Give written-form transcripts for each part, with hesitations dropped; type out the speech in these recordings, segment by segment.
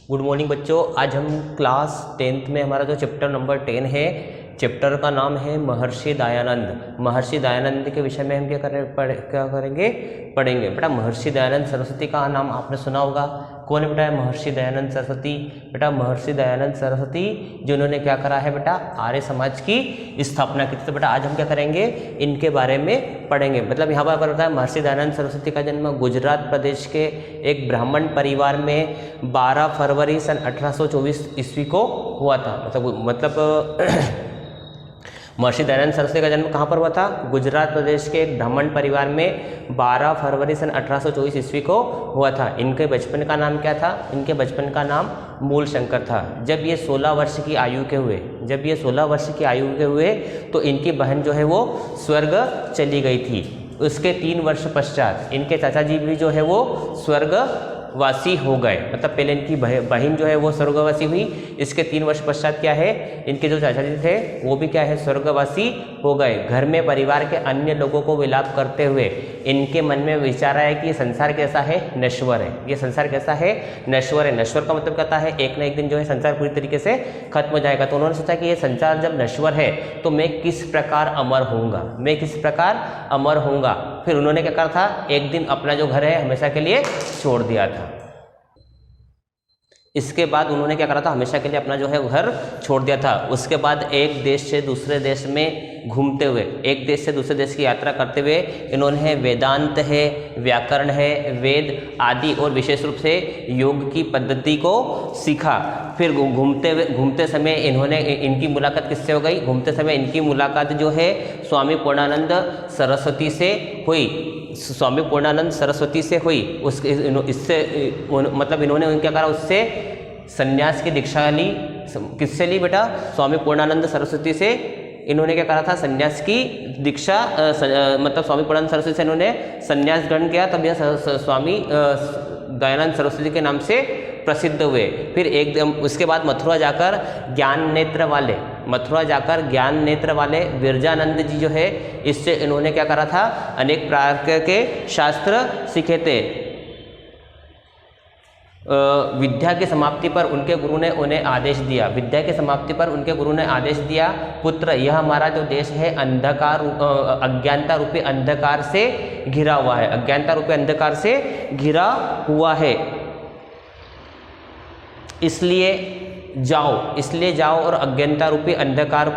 Good morning बच्चों। आज हम क्लास 10th में हमारा जो चैप्टर नंबर 10 है, चैप्टर का नाम है महर्षि दयानंद। महर्षि दयानंद के विषय में हम क्या पढ़ेंगे बेटा। महर्षि दयानंद सरस्वती का नाम आपने सुना होगा। कौन है बेटा महर्षि दयानंद सरस्वती? बेटा महर्षि दयानंद सरस्वती जिन्होंने क्या करा है बेटा, आर्य समाज की स्थापना की थी। तो बेटा आज हम क्या करेंगे, इनके बारे में पढ़ेंगे। मतलब यहाँ पर बताया महर्षि दयानंद सरस्वती का जन्म गुजरात प्रदेश के एक ब्राह्मण परिवार में 12 फरवरी सन 1824 ईस्वी को हुआ था। मतलब महर्षि दयानंद सरस्वती का जन्म कहाँ पर हुआ था? गुजरात प्रदेश के एक ब्राह्मण परिवार में 12 फरवरी सन 1824 ईस्वी को हुआ था। इनके बचपन का नाम क्या था? इनके बचपन का नाम मूल शंकर था। जब ये 16 वर्ष की आयु के हुए तो इनकी बहन जो है वो स्वर्ग चली गई थी। उसके 3 वर्ष पश्चात इनके चाचा जी भी जो है वो स्वर्गवासी हो गए। मतलब पहले इनकी बहन जो है वो स्वर्गवासी हुई, इसके 3 वर्ष पश्चात क्या है, इनके जो चाचा जी थे वो भी क्या है, स्वर्गवासी हो गए। घर में परिवार के अन्य लोगों को विलाप करते हुए इनके मन में विचार आया कि ये संसार कैसा है, नश्वर है। ये संसार कैसा है, नश्वर है। नश्वर का मतलब कहता है एक ना एक दिन जो है संसार पूरी तरीके से खत्म हो जाएगा। तो उन्होंने सोचा कि ये संसार जब नश्वर है तो मैं किस प्रकार अमर होऊंगा। फिर उन्होंने क्या करा था, एक दिन अपना जो घर है हमेशा के लिए छोड़ दिया था। इसके बाद उन्होंने क्या करा था, हमेशा के लिए अपना जो है घर छोड़ दिया था। उसके बाद एक देश से दूसरे देश में घूमते हुए, एक देश से दूसरे देश की यात्रा करते हुए इन्होंने वेदांत है, व्याकरण है, वेद आदि और विशेष रूप से योग की पद्धति को सीखा। फिर घूमते समय इनकी मुलाकात किससे हो गई? घूमते समय इनकी मुलाकात जो है स्वामी पूर्णानंद सरस्वती से हुई। मतलब इन्होंने क्या करा, उससे संन्यास की दीक्षा ली। किससे ली बेटा? स्वामी पूर्णानंद सरस्वती से इन्होंने क्या करा था, संन्यास की दीक्षा। मतलब स्वामी पूर्णानंद सरस्वती से इन्होंने संन्यास ग्रहण किया, तब यह स्वामी दयानंद सरस्वती के नाम से प्रसिद्ध हुए। फिर एकदम उसके बाद मथुरा जाकर ज्ञान नेत्र वाले विरजानंद जी जो है, इससे इन्होंने क्या करा था, अनेक प्रकार के शास्त्र सीखे थे। विद्या की समाप्ति पर उनके गुरु ने उन्हें आदेश दिया, पुत्र यह हमारा जो देश है अज्ञानता रूपी अंधकार से घिरा हुआ है, इसलिए जाओ और अज्ञानता रूपी अंधकार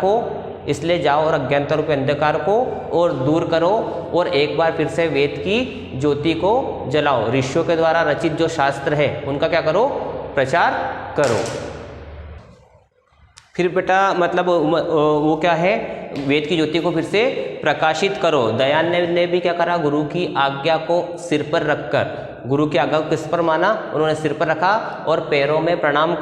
को और दूर करो और एक बार फिर से वेद की ज्योति को जलाओ। ऋषियों के द्वारा रचित जो शास्त्र है उनका क्या करो, प्रचार करो। फिर बेटा मतलब वो क्या है, वेद की ज्योति को फिर से प्रकाशित करो। दयानंद ने भी क्या करा, गुरु की आज्ञा को सिर पर रखकर, गुरु की आज्ञा को किस पर माना, उन्होंने सिर पर रखा और पैरों में प्रणाम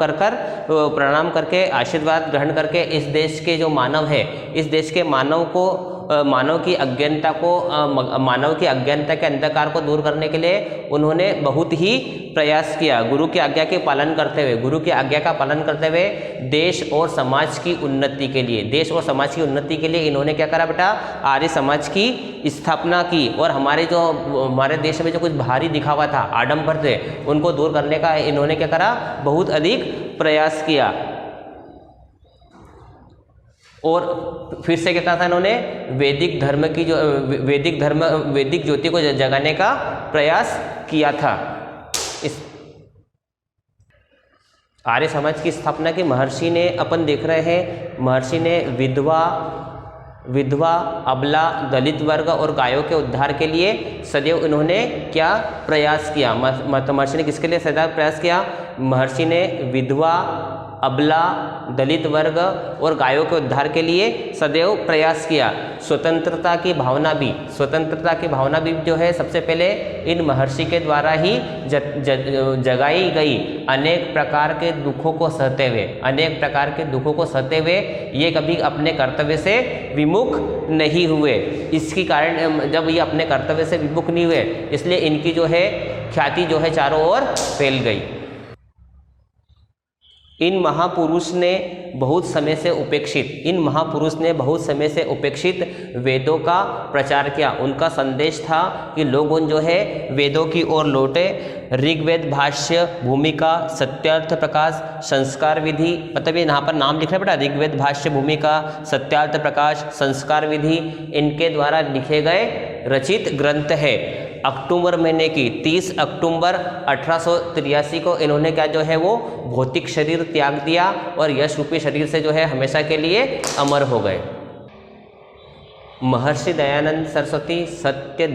करके आशीर्वाद ग्रहण करके इस देश के जो मानव है, इस देश के मानव की अज्ञानता के अंधकार को दूर करने के लिए उन्होंने बहुत ही प्रयास किया। गुरु की आज्ञा का पालन करते हुए देश और समाज की उन्नति के लिए इन्होंने क्या करा बेटा, आर्य समाज की स्थापना की। और हमारे देश में जो कुछ भारी दिखावा था, आडंबर थे, उनको दूर करने का इन्होंने क्या करा, बहुत अधिक प्रयास किया। और फिर से क्या था, इन्होंने वैदिक ज्योति को जगाने का प्रयास किया था। इस आर्य समाज की स्थापना की महर्षि ने अपन देख रहे हैं, महर्षि ने विधवा अबला दलित वर्ग और गायों के उद्धार के लिए सदैव इन्होंने क्या प्रयास किया? महर्षि ने किसके लिए सदैव प्रयास किया? महर्षि ने विधवा अबला दलित वर्ग और गायों के उद्धार के लिए सदैव प्रयास किया। स्वतंत्रता की भावना भी जो है सबसे पहले इन महर्षि के द्वारा ही जगाई गई। अनेक प्रकार के दुखों को सहते हुए ये कभी अपने कर्तव्य से विमुख नहीं हुए। इसके कारण जब ये अपने कर्तव्य से विमुख नहीं हुए, इसलिए इनकी जो है ख्याति जो है चारों ओर फैल गई। इन महापुरुष ने बहुत समय से उपेक्षित वेदों का प्रचार किया। उनका संदेश था कि लोगों जो है वेदों की ओर लौटे ऋग्वेद भाष्य, भूमिका, सत्यार्थ प्रकाश, संस्कार विधि, मतलब ये यहाँ पर नाम लिख रहे हैं बेटा, ऋग्वेद भाष्य, भूमिका, सत्यार्थ प्रकाश, संस्कार विधि, इनके द्वारा लिखे गए रचित ग्रंथ है। अक्टूबर महीने की 30 अक्टूबर 1883 को इन्होंने क्या जो है वो भौतिक शरीर त्याग दिया और यश रूपी शरीर से जो है हमेशा के लिए अमर हो गए। महर्षि दयानंद सरस्वती सत्य,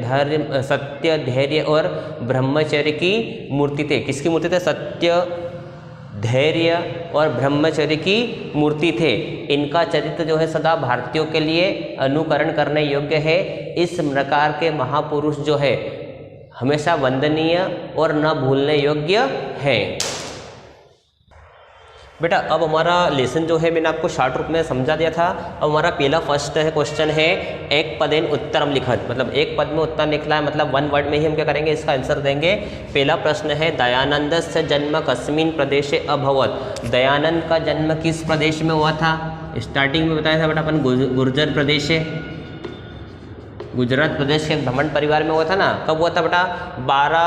धैर्य और ब्रह्मचर्य की मूर्ति थे। किसकी मूर्ति थे? सत्य, धैर्य और ब्रह्मचर्य की मूर्ति थे। इनका चरित्र जो है सदा भारतीयों के लिए अनुकरण करने योग्य है। इस प्रकार के महापुरुष जो है हमेशा वंदनीय और न भूलने योग्य है। बेटा अब हमारा लेसन जो है मैंने आपको शॉर्ट रूप में समझा दिया था। अब हमारा पहला फर्स्ट है क्वेश्चन है एक पदेन उत्तरम लिखत, मतलब एक पद में उत्तर निकला है, मतलब वन वर्ड में ही हम क्या करेंगे इसका आंसर देंगे। पहला प्रश्न है दयानंदस्य जन्म कस्मिन् प्रदेशे अभवत। दयानंद का जन्म किस प्रदेश में हुआ था? स्टार्टिंग में बताया था बेटा अपन गुर्जर प्रदेश है, गुजरात प्रदेश के ब्राह्मण परिवार में हुआ था ना। कब हुआ था बेटा? 12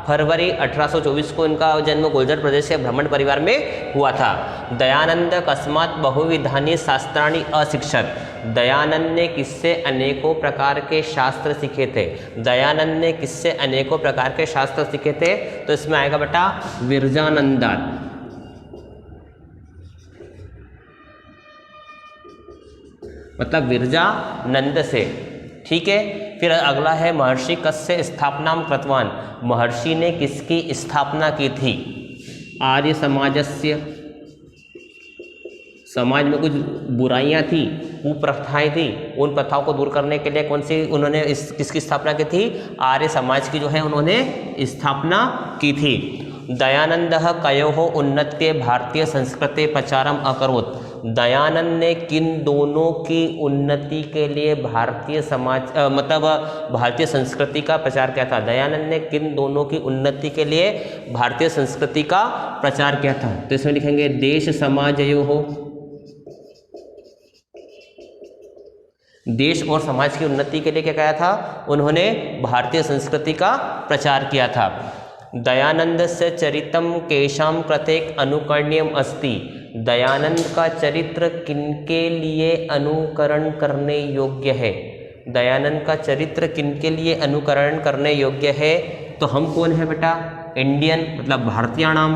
फरवरी 1824 को इनका जन्म गुर्जर प्रदेश के ब्राह्मण परिवार में हुआ था। दयानंद कस्मात् बहुविधानि शास्त्राणि अशिक्षत। दयानंद ने किससे अनेकों प्रकार के शास्त्र सीखे थे? दयानंद ने किससे अनेकों प्रकार के शास्त्र सीखे थे? तो इसमें आएगा बेटा विरजानंदात, मतलब विरजानंद से। ठीक है, फिर अगला है महर्षि कस्य स्थापनाम कृतवान। महर्षि ने किसकी स्थापना की थी? आर्य समाजस्य। समाज में कुछ बुराइयां थी, कुप्रथाएं थी, उन प्रथाओं को दूर करने के लिए कौन सी उन्होंने किसकी स्थापना की थी? आर्य समाज की जो है उन्होंने स्थापना की थी। दयानंदः कयोः उन्नत्ये भारतीय संस्कृते प्रचारम अकरोत्। दयानंद ने किन दोनों की उन्नति के लिए भारतीय समाज मतलब भारतीय संस्कृति का प्रचार किया था? दयानंद ने किन दोनों की उन्नति के लिए भारतीय संस्कृति का प्रचार किया था? तो इसमें लिखेंगे देश समाजयोः, देश और समाज की उन्नति के लिए क्या किया था? उन्होंने भारतीय संस्कृति का प्रचार किया था। दयानंदस्य चरितम केशाम कृतेक अनुकरणीयम अस्ति। दयानंद का चरित्र किनके लिए अनुकरण करने योग्य है? दयानंद का चरित्र किनके लिए अनुकरण करने योग्य है? तो हम कौन है बेटा? इंडियन, मतलब भारतीयाणाम।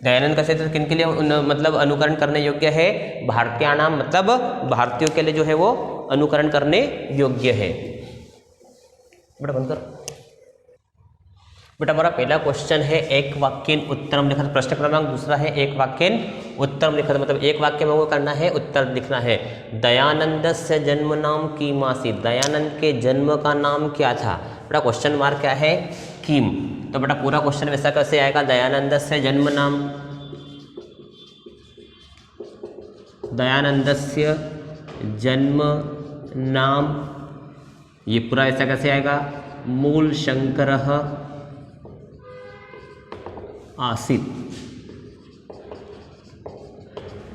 दयानंद का चरित्र किनके लिए मतलब अनुकरण करने योग्य है? भारतीयाणाम, मतलब भारतीयों के लिए जो है वो अनुकरण करने योग्य है। बेटा बंद कर। बेटा हमारा पहला क्वेश्चन है एक वाक्यन उत्तरम लिखत। प्रश्न क्रमांक दूसरा है एक वाक्यन उत्तरम लिखत, मतलब एक वाक्य में वो करना है, उत्तर लिखना है। दयानंदस्य जन्म नाम किम आसीत्। दयानंद के जन्म का नाम क्या था? बेटा क्वेश्चन मार्क क्या है? किम। तो बेटा पूरा क्वेश्चन वैसा कैसे आएगा? दयानंदस्य जन्म नाम, दयानंदस्य जन्म नाम, ये पूरा ऐसा कैसे आएगा? मूल शंकरः आसीत्।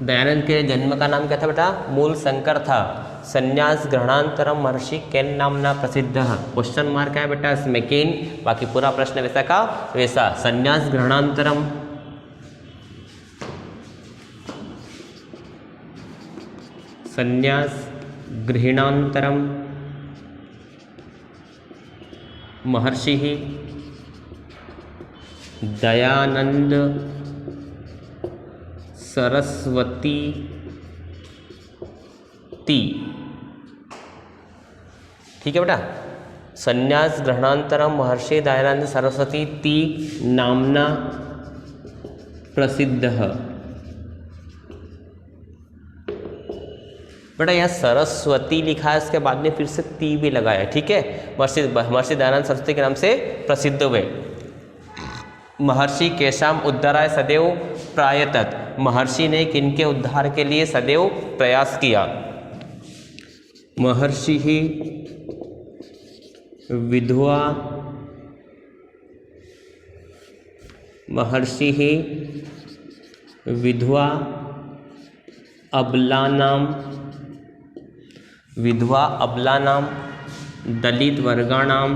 दयानंद के जन्म का नाम क्या था बेटा? मूल शंकर था। संन्यास ग्रहणांतरम महर्षि केन नामना प्रसिद्ध। क्वेश्चन मार्क है बेटा इसमें केन, बाकी पूरा प्रश्न वैसा का वैसा। संन्यास ग्रहणांतरम, संन्यास गृहणांतरम महर्षि दयानंद सरस्वती ती। ठीक है बेटा, संन्यास ग्रहणांतरम महर्षि दयानंद सरस्वती ती नामना प्रसिद्ध। बेटा यहाँ सरस्वती लिखा है, इसके बाद में फिर से ती भी लगाया। ठीक है, महर्षि दयानंद सरस्वती के नाम से प्रसिद्ध हुए। महर्षि केशाम उद्धाराय सदैव प्रायतत। महर्षि ने किनके उद्धार के लिए सदैव प्रयास किया? महर्षि ही विधवा, महर्षि ही विधवा अबला नाम, विधवा अबला नाम दलित वर्गाणां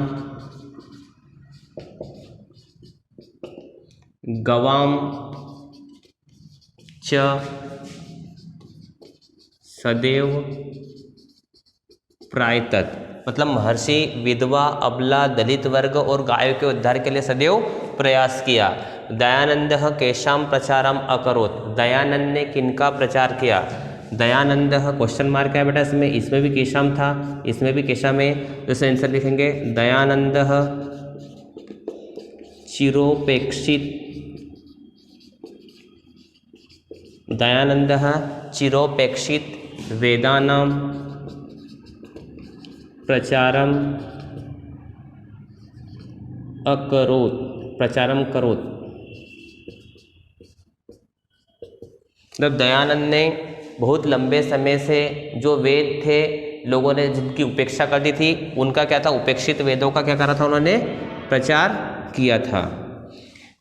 गवां च सदैव प्रायतत। मतलब महर्षि विधवा, अबला, दलित वर्ग और गायों के उद्धार के लिए सदैव प्रयास किया। दयानंदः केषां प्रचारम अकरोत्। दयानंद ने किनका प्रचार किया? दयानंदः क्वेश्चन मार्क है बेटा इसमें भी केशाम था, इसमें भी केशाम है, तो इसे आंसर लिखेंगे दयानंदः चिरोपेक्षित, दयानंदः चिरोपेक्षित वेदानां प्रचारम अकरोत्, प्रचारम करोत्। मतलब दयानंद ने बहुत लंबे समय से जो वेद थे लोगों ने जिनकी उपेक्षा कर दी थी, उनका क्या था, उपेक्षित वेदों का क्या करा था, उन्होंने प्रचार किया था।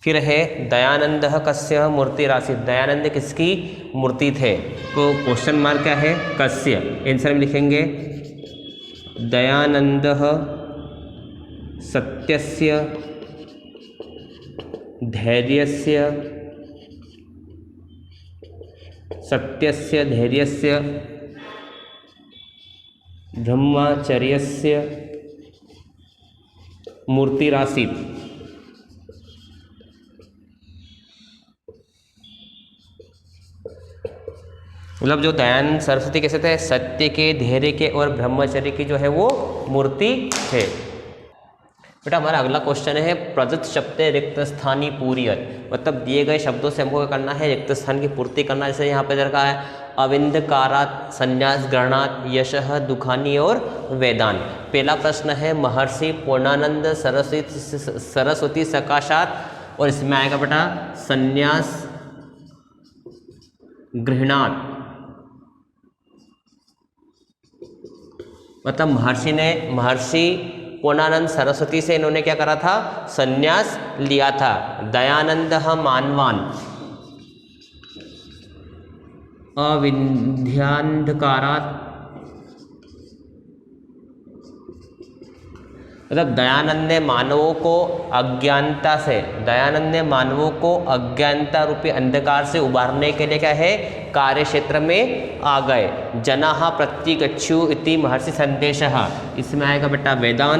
फिर है दयानंदः कस्य मूर्तिरासीत्। दयानंद किसकी मूर्ति थे? तो क्वेश्चन मार्क क्या है, कस्य। आंसर में लिखेंगे दयानंदः सत्यस्य धैर्यस्य, सत्यस्य धैर्यस्य ब्रह्मचर्यस्य मूर्तिरासीत्। मतलब जो दयानंद सरस्वती कैसे थे, सत्य के, धैर्य के और ब्रह्मचर्य की जो है वो मूर्ति थे। बेटा हमारा अगला क्वेश्चन है प्रदत्त शब्द रिक्त स्थानी पूरियत। मतलब दिए गए शब्दों से हमको क्या करना है, रिक्त स्थान की पूर्ति करना। जैसे यहाँ पे रखा है अविंदकारात, संन्यास ग्रहणात, यशः, दुखानी और वेदान। पहला प्रश्न है महर्षि पूर्णानंद सरस्वती सकाशात, और इसमें आएगा बेटा संन्यास गृहणात। मतलब महर्षि पूर्णानंद सरस्वती से इन्होंने क्या करा था, संन्यास लिया था। दयानंदः मानवान अविद्यांधकारात्। मतलब दयानंद ने मानवों को अज्ञानता से, दयानंद ने मानवों को अज्ञानता रूपी अंधकार से उबारने के लिए क्या है, कार्य क्षेत्र में आ गए। जनाः प्रतिगच्छु इति महर्षि संदेशः। इसमें आएगा बेटा वेदान।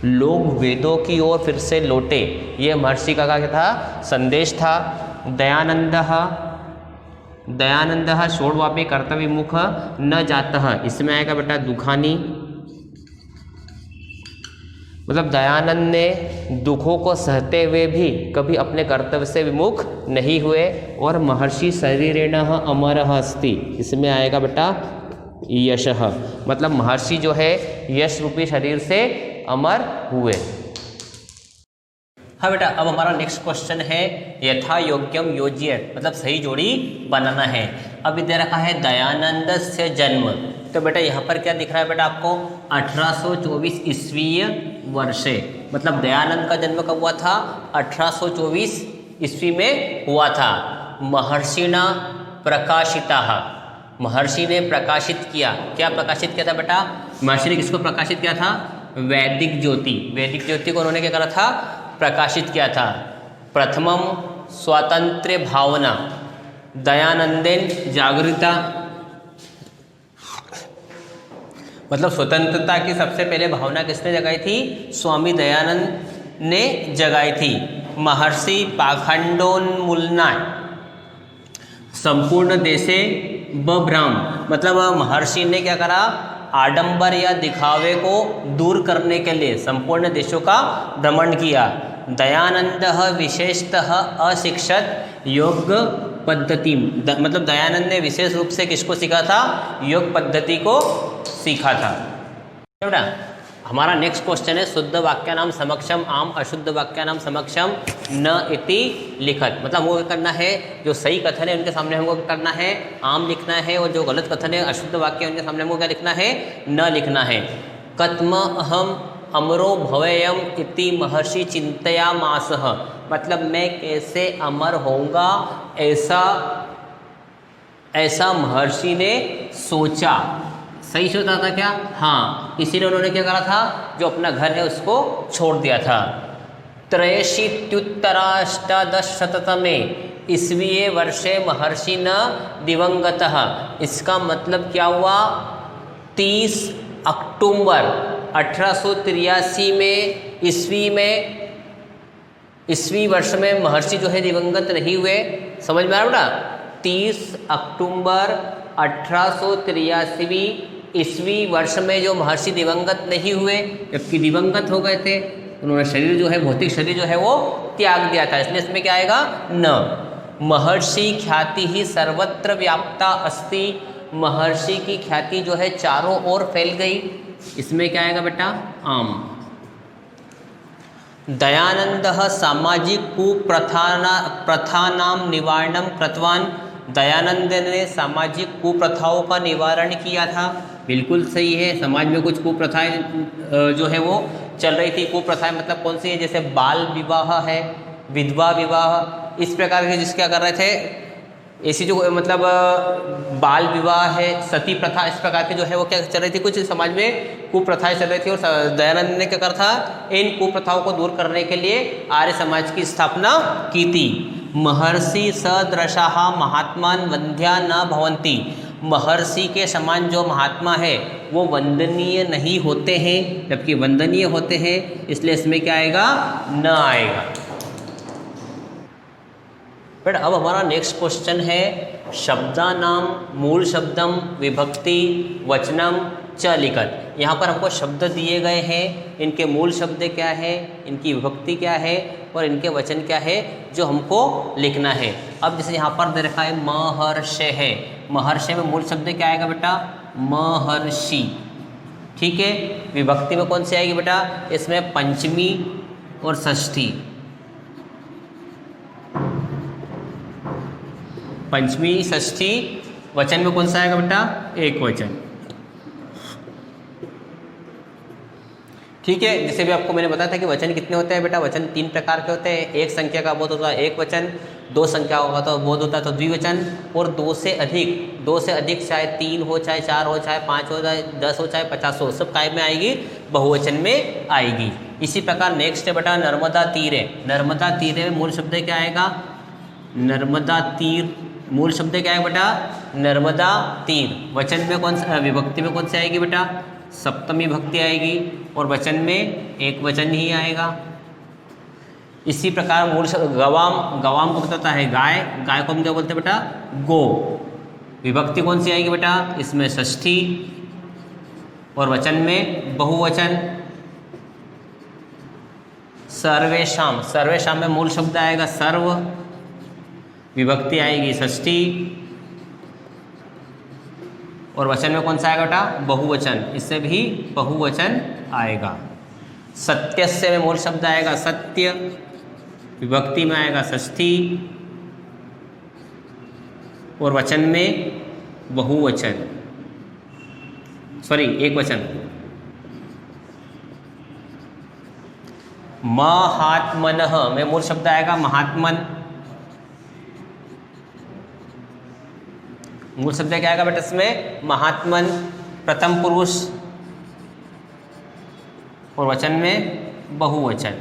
लोग वेदों की ओर फिर से लौटे, ये महर्षि का क्या था, संदेश था। दयानंदः षोडवापि कर्तव्यमुख न जातः। इसमें आएगा बेटा दुखानी। मतलब दयानंद ने दुखों को सहते हुए भी कभी अपने कर्तव्य से विमुख नहीं हुए। और महर्षि शरीरेणः अमरः अस्ति। इसमें आएगा बेटा यशः। मतलब महर्षि जो है यश रूपी शरीर से अमर हुए। हाँ बेटा अब हमारा नेक्स्ट क्वेश्चन है यथा योग्यम योज्येत। मतलब सही जोड़ी बनाना है। अब दे रखा है दयानंद से जन्म। तो बेटा यहाँ पर क्या दिख रहा है बेटा आपको, 1824 ईस्वीय वर्षे। मतलब दयानंद का जन्म कब हुआ था, 1824 ईस्वी में हुआ था। महर्षिणा प्रकाशिताः, महर्षि ने प्रकाशित किया। क्या प्रकाशित किया था बेटा, महर्षि ने किसको प्रकाशित किया था, वैदिक ज्योति। वैदिक ज्योति को उन्होंने क्या करा था, प्रकाशित किया था। प्रथमम स्वातंत्र्य भावना दयानंदेन जागृता। मतलब स्वतंत्रता की सबसे पहले भावना किसने जगाई थी, स्वामी दयानंद ने जगाई थी। महर्षि पाखंडोन्मूलनाय संपूर्ण देशे बभ्राम। मतलब महर्षि ने क्या करा, आडंबर या दिखावे को दूर करने के लिए संपूर्ण देशों का भ्रमण किया। दयानंदः विशेषतः अशिक्षत योग पद्धति। मतलब दयानंद ने विशेष रूप से किसको सीखा था, योग पद्धति को सीखा था। बेटा हमारा नेक्स्ट क्वेश्चन है शुद्ध वाक्यानाम समक्षम आम, अशुद्ध वाक्यानाम समक्षम न इति लिखत। मतलब हमको क्या करना है, जो सही कथन है उनके सामने हमको क्या करना है, आम लिखना है, और जो गलत कथन है अशुद्ध वाक्य उनके सामने हमको क्या लिखना है, न लिखना है। कथम अहम अमरो भवेयम इति महर्षि चिंतयामासः। मतलब मैं कैसे अमर होऊंगा ऐसा महर्षि ने सोचा। सही सोचा था क्या? हाँ, इसीलिए उन्होंने क्या करा था, जो अपना घर है उसको छोड़ दिया था। 83 ईस्वीये वर्षे महर्षि न दिवंगतः। इसका मतलब क्या हुआ? 30 अक्टूबर 1883 में ईस्वी वर्ष में महर्षि जो है दिवंगत नहीं हुए। समझ में आ रहा बेटा? 30 अक्टूबर 1883 ईस्वी वर्ष में जो महर्षि दिवंगत नहीं हुए, जबकि दिवंगत हो गए थे, उन्होंने शरीर जो है, भौतिक शरीर जो है वो त्याग दिया था। इसलिए इसमें क्या आएगा? न। महर्षि ख्याति ही सर्वत्र व्याप्ता अस्ति। महर्षि की ख्याति जो है चारों ओर फैल गई। इसमें क्या आएगा बेटा? आम। दयानंदः सामाजिक कुप्रथानां निवारणं कृतवान्। दयानंद ने सामाजिक कुप्रथाओं का निवारण किया था। बिल्कुल सही है। समाज में कुछ कुप्रथाएं जो है वो चल रही थी। कुप्रथाएं मतलब कौन सी है? जैसे बाल विवाह है, विधवा विवाह, इस प्रकार के जिस क्या कर रहे थे, ऐसी जो मतलब बाल विवाह है, सती प्रथा, इस प्रकार के जो है वो क्या चल रही थी, कुछ समाज में कुप्रथाएं चल रही थी। और दयानंद ने क्या करा था? इन कुप्रथाओं को दूर करने के लिए आर्य समाज की स्थापना की थी। महर्षि सदृशाः महात्मान वंद्या न भवन्ति। महर्षि के समान जो महात्मा है वो वंदनीय नहीं होते हैं, जबकि वंदनीय होते हैं। इसलिए इसमें क्या आएगा? न आएगा। बट अब हमारा नेक्स्ट क्वेश्चन है शब्दानाम मूल शब्दम विभक्ति वचनम च लिखत। यहाँ पर हमको शब्द दिए गए हैं, इनके मूल शब्द क्या है, इनकी विभक्ति क्या है और इनके वचन क्या है, जो हमको लिखना है। अब जैसे यहाँ पर दे रखा है महर्षि है। महर्षि में मूल शब्द क्या आएगा बेटा? महर्षि। ठीक है। विभक्ति में कौन सी आएगी बेटा? इसमें पंचमी और षष्ठी। पंचमी षष्ठी। वचन में कौन सा आएगा बेटा? एक वचन। ठीक है। जैसे भी आपको मैंने बताया था कि वचन कितने होते हैं बेटा? वचन 3 प्रकार के होते हैं। एक संख्या का बोध होता है एक वचन, 2 संख्या का तो बोध होता है तो द्विवचन, और 2 से अधिक चाहे 3 हो, चाहे 4 हो, चाहे 5 हो, चाहे 10 हो, चाहे 50 हो, सब काय में आएगी? बहुवचन में आएगी। इसी प्रकार नेक्स्ट है बेटा नर्मदा तीर है। नर्मदा तीर में मूल शब्द क्या आएगा? नर्मदा तीर। मूल शब्द क्या है बेटा? नर्मदा तीर। वचन में कौन सा, विभक्ति में कौन सी आएगी बेटा? सप्तमी भक्ति आएगी, और वचन में एक वचन ही आएगा। इसी प्रकार मूल गवाम। गवाम को बताता है गाय। गाय को हम क्या बोलते हैं बेटा? गो। विभक्ति कौन सी आएगी बेटा? इसमें षष्ठी, और वचन में बहुवचन। सर्वेशाम। सर्वेशाम में मूल शब्द आएगा सर्व, विभक्ति आएगी षष्ठी, और वचन में कौन सा आएगा बेटा? बहुवचन। इससे भी बहुवचन आएगा। सत्यस्य में मूल शब्द आएगा सत्य, विभक्ति में आएगा षष्ठी, और वचन में बहुवचन, सॉरी एक वचन। महात्मनः में मूल शब्द आएगा महात्मन। मूल शब्द क्या आएगा बेटा इसमें? महात्मन, प्रथम पुरुष, और वचन में बहुवचन।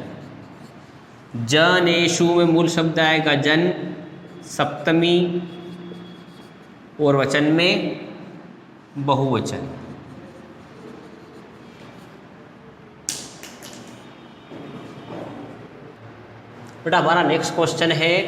जनेषु में मूल शब्द आएगा जन, सप्तमी, और वचन में बहुवचन। बेटा हमारा नेक्स्ट क्वेश्चन है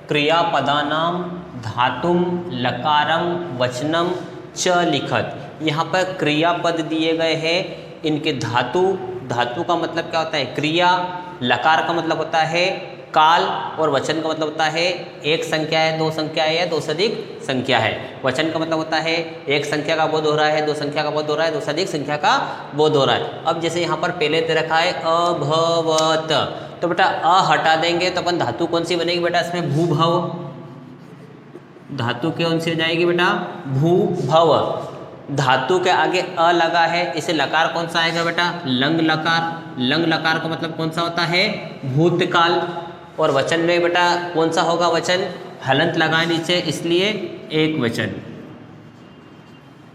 क्रियापदानाम धातुम लकारम वचनम च लिखत। यहाँ पर क्रियापद दिए गए हैं, इनके धातु। धातु का मतलब क्या होता है? क्रिया। लकार का मतलब होता है काल, और वचन का मतलब होता है एक संख्या है, 2 संख्या है, या 2 से अधिक संख्या है। वचन का मतलब होता है एक संख्या का बोध हो रहा है, 2 संख्या का बोध हो रहा है, 2 से अधिक संख्या का बोध हो रहा है। अब जैसे यहाँ पर पहले दे रखा है अभवत, तो बेटा अ हटा देंगे तो अपन धातु कौन सी बनेगी बेटा? इसमें भूभव। धातु कौन सी हो जाएगी बेटा? भूभव। धातु के आगे अ लगा है, इसे लकार कौन सा आएगा बेटा? लंग लकार। लंग लकार का मतलब कौन सा होता है? भूतकाल। और वचन में बेटा कौन सा होगा वचन? हलंत लगा नीचे, इसलिए एक वचन।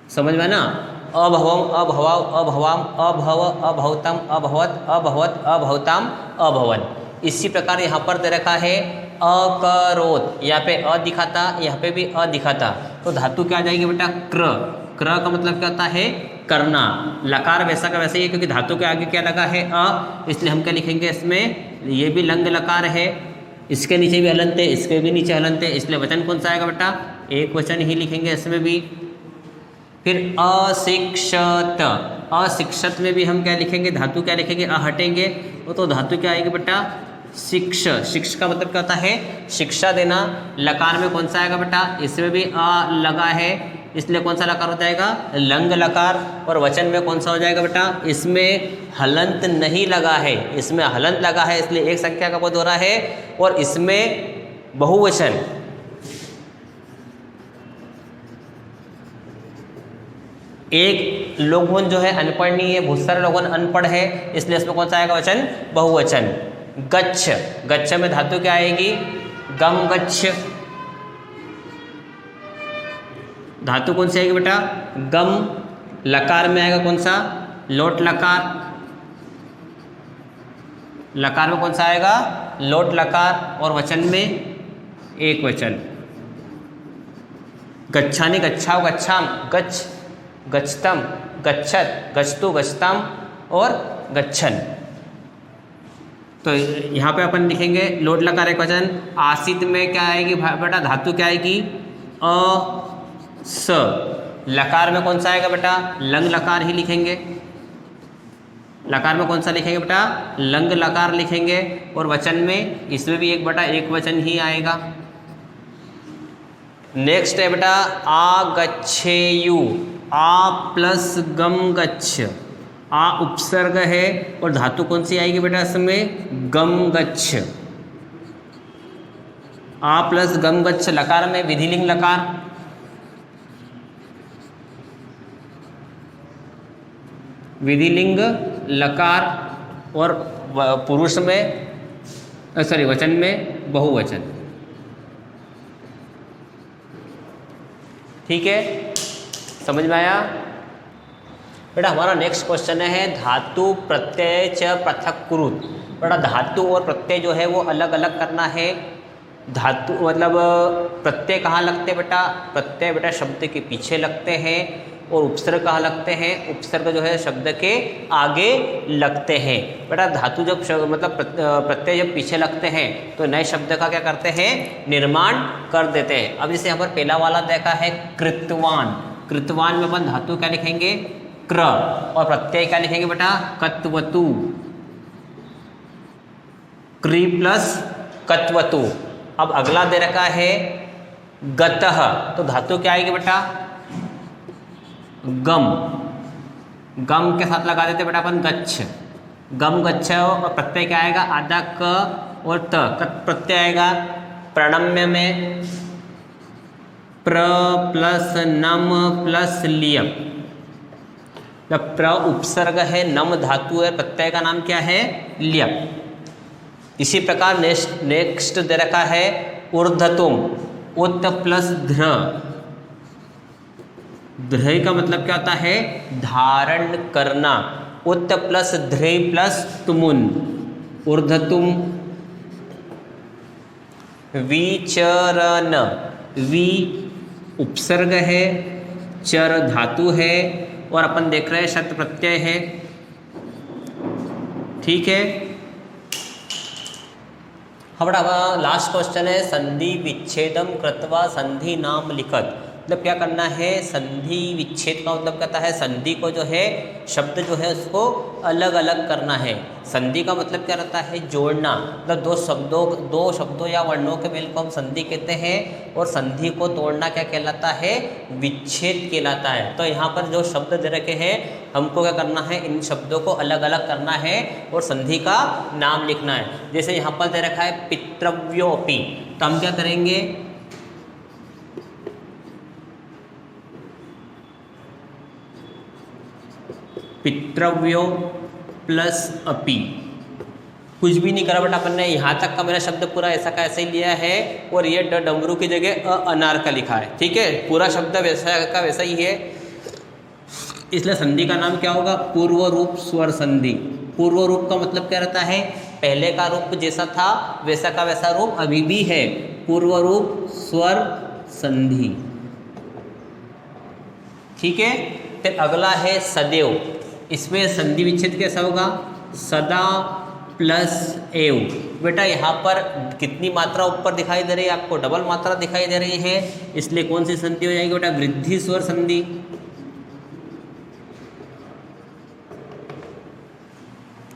समझ में ना, अभवम, अभवाव, अभवाम, अभव, अभवतम, अभवत, अभवत, अभवताम, अभवन। इसी प्रकार यहाँ पर दे रखा है अकरोत, यहाँ पे अ दिखा था, यहाँ पे भी अ दिखा था, तो धातु क्या आ जाएगी बेटा क्र। क्र का मतलब क्या होता है करना। लकार वैसा का वैसे ही है, क्योंकि धातु के आगे क्या लगा है अ, इसलिए हम क्या लिखेंगे इसमें, ये भी लंग लकार है, इसके नीचे भी हलंत है, इसके भी नीचे हलंत है, इसलिए वचन कौन सा आएगा बेटा, एक वचन ही लिखेंगे इसमें भी। फिर अशिक्षत, अशिक्षत में भी हम क्या लिखेंगे, धातु क्या लिखेंगे, अ हटेंगे, वो तो धातु क्या आएगी बेटा शिक्ष। शिक्ष का मतलब क्या होता है शिक्षा देना। लकार में कौन सा आएगा बेटा, इसमें भी अ लगा है, इसलिए कौन सा लकार हो जाएगा लंग लकार। और वचन में कौन सा हो जाएगा बेटा, इसमें हलंत नहीं लगा है, इसमें हलंत लगा है, इसलिए एक संख्या का पद हो रहा है, और इसमें बहुवचन। एक लोगों जो है अनपढ़ नहीं है, बहुत सारे लोगों अनपढ़ है, इसलिए इसमें कौन सा आएगा वचन बहुवचन। गच्छ, गच्छ में धातु क्या आएगी गम गच्छ, धातु कौन सी आएगी बेटा गम। लकार में आएगा कौन सा लोट लकार, लकार में कौन सा आएगा लोट लकार, और वचन में एक वचन। गच्छानि, गच्छाओ, गच्छाम, गच्छ, गच्छतम, गच्छत, गच्छतु, गच्छताम और गच्छन। तो यहाँ पे अपन लिखेंगे लोट लकार एक वचन। आसित में क्या आएगी बेटा धातु क्या आएगी अ स। लकार में कौन सा आएगा बेटा लंग लकार ही लिखेंगे, लकार में कौन सा लिखेंगे बेटा लंग लकार लिखेंगे, और वचन में इसमें भी एक बटा एक वचन ही आएगा। नेक्स्ट है बेटा आगच्छेयु, आ प्लस गम गच्छ, आ उपसर्ग है और धातु कौन सी आएगी बेटा इसमें गम गच्छ। आ प्लस गम गच्छ। लकार में विधिलिंग लकार, विधिलिंग लकार, और पुरुष में सॉरी वचन में बहुवचन। ठीक है, समझ में आया बेटा। हमारा नेक्स्ट क्वेश्चन है धातु प्रत्यय च पृथक कुरुत। बेटा धातु और प्रत्यय जो है वो अलग अलग करना है। धातु मतलब प्रत्यय कहाँ लगते हैं बेटा, प्रत्यय बेटा शब्द के पीछे लगते हैं, और उपसर्ग कहाँ लगते हैं, उपसर्ग जो है शब्द के आगे लगते हैं। बेटा धातु जब मतलब प्रत्यय जब पीछे लगते हैं तो नए शब्द का क्या करते हैं निर्माण कर देते हैं। अब जैसे यहाँ पर पहला वाला देखा है कृतवान, कृतवान में अपन धातु क्या लिखेंगे क्र, और प्रत्यय क्या लिखेंगे बेटा कत्वतु, क्री प्लस कत्वतु। अब अगला दे रखा है गतः, तो धातु क्या आएगी बेटा गम, गम के साथ लगा देते बेटा अपन गच्छ, गम गच्छ, और प्रत्यय क्या आएगा आधा क और त, कत प्रत्यय आएगा। प्रणम्य में प्र प्लस नम प्लस लियप, जब प्र उपसर्ग है नम धातु है, प्रत्यय का नाम क्या है लियप। इसी प्रकार नेक्स्ट दे रखा है ऊर्ध्वतुम, उत प्लस ध्र, ध्र का मतलब क्या होता है धारण करना, उत प्लस ध्रे प्लस तुमुन ऊर्ध्वतुम। विचरण, वी उपसर्ग है, चर धातु है, और अपन देख रहे हैं शत प्रत्यय है। ठीक है, हमारा लास्ट क्वेश्चन है संधि विच्छेदम कृत्वा संधि नाम लिखत। मतलब क्या करना है संधि विच्छेद का मतलब कहता है संधि को जो है शब्द जो है उसको अलग अलग करना है। संधि का मतलब क्या रहता है जोड़ना, मतलब दो शब्दों या वर्णों के मेल को हम संधि कहते हैं, और संधि को तोड़ना क्या कहलाता है विच्छेद कहलाता है। तो यहाँ पर जो शब्द दे रखे हैं हमको क्या करना है इन शब्दों को अलग अलग करना है और संधि का नाम लिखना है। जैसे यहाँ पर दे रखा है पितृव्योपि, तो हम क्या करेंगे पितृव्यो प्लस अपि, कुछ भी नहीं करा बट अपन ने यहाँ तक का मेरा शब्द पूरा ऐसा का ऐसा ही लिया है, और ये डमरू की जगह अनार का लिखा है। ठीक है, पूरा शब्द वैसा का वैसा ही है। इसलिए संधि का नाम क्या होगा? पूर्व रूप स्वर संधि। पूर्व रूप का मतलब क्या रहता है? पहले का रूप जैसा था वैसा का वैसा रूप अभी भी है, पूर्व रूप स्वर संधि। ठीक है। फिर अगला है सदैव। इसमें संधि विच्छेद कैसा होगा? सदा प्लस एव। बेटा यहाँ पर कितनी मात्रा ऊपर दिखाई दे रही है आपको? डबल मात्रा दिखाई दे रही है, इसलिए कौन सी संधि हो जाएगी बेटा? वृद्धि स्वर संधि।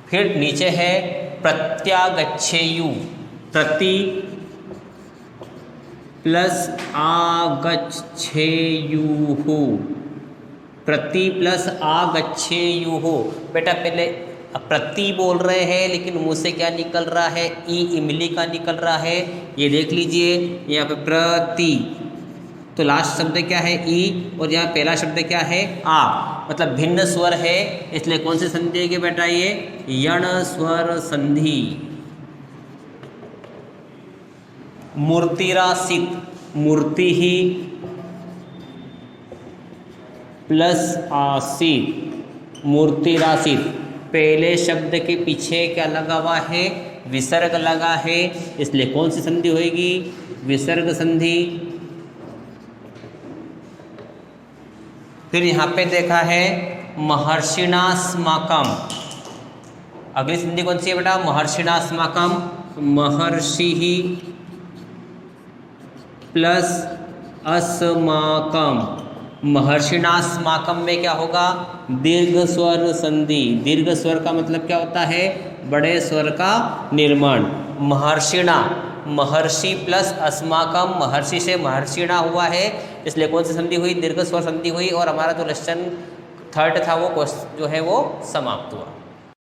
फिर नीचे है प्रत्यागच्छेयु। प्रति प्लस आगच्छेयुः। प्रति प्लस आगच्छेयुः। बेटा पहले प्रति बोल रहे हैं लेकिन मुंह से क्या निकल रहा है? ई इमली का निकल रहा है। ये देख लीजिए यहाँ पे प्रति, तो लास्ट शब्द क्या है? ई, और यहाँ पहला शब्द क्या है? आ, मतलब भिन्न स्वर है, इसलिए कौन सी संधि है बेटा? ये यण स्वर संधि। मूर्तिरासित। मूर्ति ही प्लस आसित, मूर्तिरासित। पहले शब्द के पीछे क्या लगा हुआ है? विसर्ग लगा है, इसलिए कौन सी संधि होगी? विसर्ग संधि। फिर यहाँ पे देखा है महर्षिणास्माकम। अगली संधि कौन सी है बेटा? महर्षिणास्माकम। महर्षि ही प्लस अस्माकम। महर्षिणास्माकम में क्या होगा? दीर्घ स्वर संधि। दीर्घ स्वर का मतलब क्या होता है? बड़े स्वर का निर्माण। महर्षिणा, महर्षि प्लस अस्माकम, महर्षि से महर्षिणा हुआ है, इसलिए कौन सी संधि हुई? दीर्घ स्वर संधि हुई, और हमारा जो लेसन 3 था वो जो है वो समाप्त हुआ।